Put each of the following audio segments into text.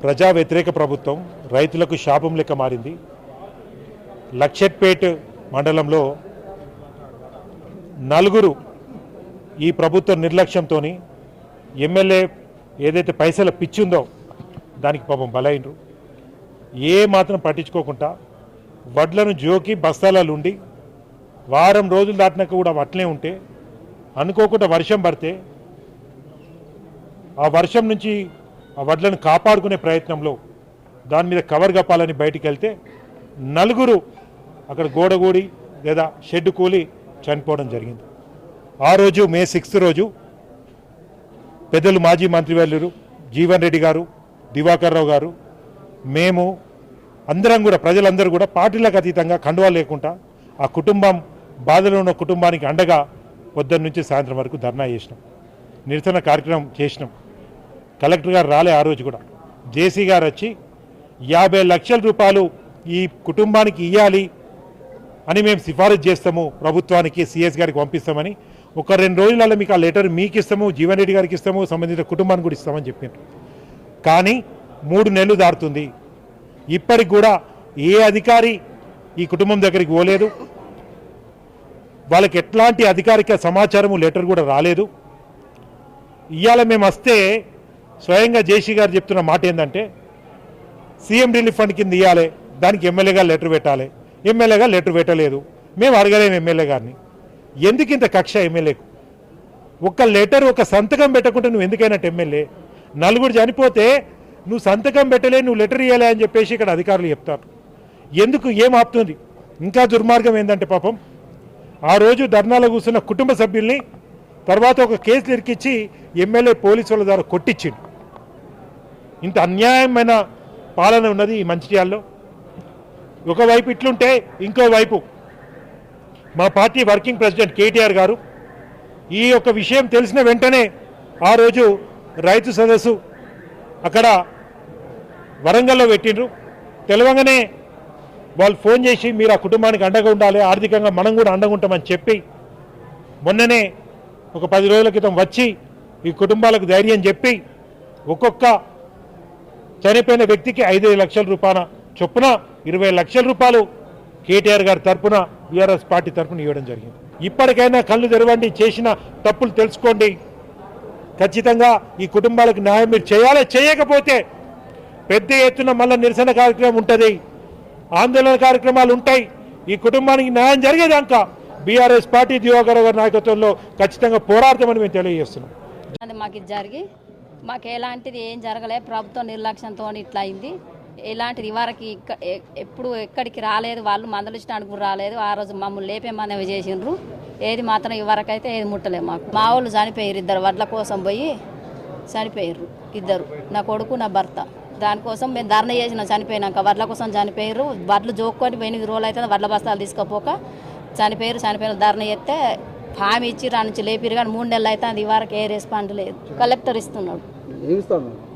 ప్రజా వ్యతిరేక ప్రభుత్వం రైతులకు శాపం లెక్క మారింది. లక్షెట్పేట్ మండలంలో నలుగురు ఈ ప్రభుత్వ నిర్లక్ష్యంతో ఎమ్మెల్యే ఏదైతే పైసల పిచ్చిందో దానికి పాపం బలైనరు. ఏ మాత్రం పట్టించుకోకుండా వడ్లను జోకి బస్తాలలో ఉండి వారం రోజులు దాటినాక కూడా అట్లే ఉంటే అనుకోకుండా వర్షం పడితే ఆ వర్షం నుంచి ఆ వడ్లను కాపాడుకునే ప్రయత్నంలో దాని మీద కవర్ కప్పాలని బయటికి వెళ్తే నలుగురు అక్కడ గోడగూడి లేదా షెడ్ కూలి చనిపోవడం జరిగింది. ఆ రోజు మే 6 రోజు పెద్దలు మాజీ మంత్రివర్యులు జీవన్ రెడ్డి గారు, దివాకర్ రావు గారు, మేము అందరం కూడా ప్రజలందరూ కూడా పార్టీలకు అతీతంగా కండువా లేకుండా ఆ కుటుంబం బాధలో ఉన్న కుటుంబానికి అండగా పొద్దున్న నుంచి సాయంత్రం వరకు ధర్నా చేసినాం, నిరసన కార్యక్రమం చేసినాం. కలెక్టర్ గారు రాలే ఆ రోజు కూడా. జేసీ గారు వచ్చి 50 లక్షల రూపాయలు ఈ కుటుంబానికి ఇవ్వాలి అని మేము సిఫారసు చేస్తాము, ప్రభుత్వానికి సిఎస్ గారికి పంపిస్తామని. ఒక 2 రోజులలో మీకు ఆ లెటర్ మీకు ఇస్తాము, జీవన్ రెడ్డి గారికి ఇస్తాము, సంబంధించిన కుటుంబానికి కూడా ఇస్తామని చెప్పారు. కానీ 3 నెలలు దాటుతుంది, ఇప్పటికి కూడా ఏ అధికారి ఈ కుటుంబం దగ్గరికి పోలేదు. వాళ్ళకి ఎట్లాంటి అధికారిక సమాచారము లెటర్ కూడా రాలేదు. ఇవాళ మేము వస్తే స్వయంగా జేసీ గారు చెప్తున్న మాట ఏంటంటే సీఎం రిలీఫ్ ఫండ్ కింద ఇవ్వాలి, దానికి ఎమ్మెల్యేగా లెటర్ పెట్టాలి. ఎమ్మెల్యేగా లెటర్ పెట్టలేదు, మేము అడగలేము ఎమ్మెల్యే గారిని. ఎందుకు ఇంత కక్ష ఎమ్మెల్యేకు? ఒక లెటర్ ఒక సంతకం పెట్టకుండా నువ్వు ఎందుకైనట్టు ఎమ్మెల్యే? నలుగురు చనిపోతే నువ్వు సంతకం పెట్టలే, నువ్వు లెటర్ ఇవ్వాలి అని చెప్పేసి ఇక్కడ అధికారులు చెప్తారు. ఎందుకు? ఏం ఆపుతుంది? ఇంకా దుర్మార్గం ఏంటంటే పాపం ఆ రోజు ధర్నాలో కూర్చున్న కుటుంబ సభ్యుల్ని తర్వాత ఒక కేసులు ఇరికిచ్చి ఎమ్మెల్యే పోలీసు వాళ్ళ ద్వారా కొట్టించిండు. ఇంత అన్యాయమైన పాలన ఉన్నది ఈ మంచిర్యాలలో. ఒకవైపు ఇట్లుంటే ఇంకోవైపు మా పార్టీ వర్కింగ్ ప్రెసిడెంట్ కేటీఆర్ గారు ఈ యొక్క విషయం తెలిసిన వెంటనే ఆ రోజు రైతు సదస్సు అక్కడ వరంగల్లో పెట్టిండ్రు. తెలవంగానే వాళ్ళు ఫోన్ చేసి మీరు ఆ కుటుంబానికి అండగా ఉండాలి, ఆర్థికంగా మనం కూడా అండగా ఉంటామని చెప్పి మొన్ననే ఒక 10 రోజుల క్రితం వచ్చి ఈ కుటుంబాలకు ధైర్యం చెప్పి ఒక్కొక్క చనిపోయిన వ్యక్తికి 5 లక్షల రూపాయల చొప్పున 20 లక్షల రూపాయలు కేటీఆర్ గారి తరఫున బీఆర్ఎస్ పార్టీ తరఫున ఇవ్వడం జరిగింది. ఇప్పటికైనా కళ్ళు తెరవండి, చేసిన తప్పులు తెలుసుకోండి. ఖచ్చితంగా ఈ కుటుంబాలకు న్యాయం మీరు చేయాలి. చేయకపోతే పెద్ద ఎత్తున మళ్ళీ నిరసన కార్యక్రమం ఉంటుంది, ఆందోళన కార్యక్రమాలు ఉంటాయి. ఈ కుటుంబానికి న్యాయం జరిగేదాకా బీఆర్ఎస్ పార్టీ దివాకర్ గారి నాయకత్వంలో ఖచ్చితంగా పోరాడతామని మేము తెలియజేస్తున్నాం. మాకు ఇది జరిగి మాకు ఎలాంటిది ఏం జరగలే, ప్రభుత్వం నిర్లక్ష్యంతో ఇట్లా అయింది. ఎలాంటిది ఇవరకు ఎప్పుడు ఎక్కడికి రాలేదు, వాళ్ళు మందలించడానికి కూడా రాలేదు. ఆ రోజు మమ్మల్ని లేపే మనవి చేసిండ్రు. ఏది మాత్రం ఇవరకైతే ఏది ముట్టలేదు. మాకు మా వాళ్ళు చనిపోయారు, 2 వడ్ల కోసం పోయి చనిపోయారు 2, నా కొడుకు నా భర్త. దానికోసం మేము ధర్నా చేసినాం. చనిపోయినాక వడ్ల కోసం చనిపోయారు. వడ్లు జోక్కొని 8 రోజులు అయితే వడ్ల బస్తాలు తీసుకోపోక చనిపోయారు. చనిపోయిన ధర్నా చేస్తే హామీ ఇచ్చి నుంచి లేపిరు, కానీ 3 నెలలు అయితే అది వరకు ఏ రెస్పాండ్ లేదు. కలెక్టర్ ఇస్తున్నాడు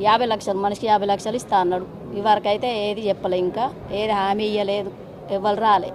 50 లక్షలు, మనిషికి 50 లక్షలు ఇస్తా అన్నాడు. ఇవరకు అయితే ఏది చెప్పలే, ఇంకా ఏది హామీ ఇవ్వలేదు, ఎవరు రాలే.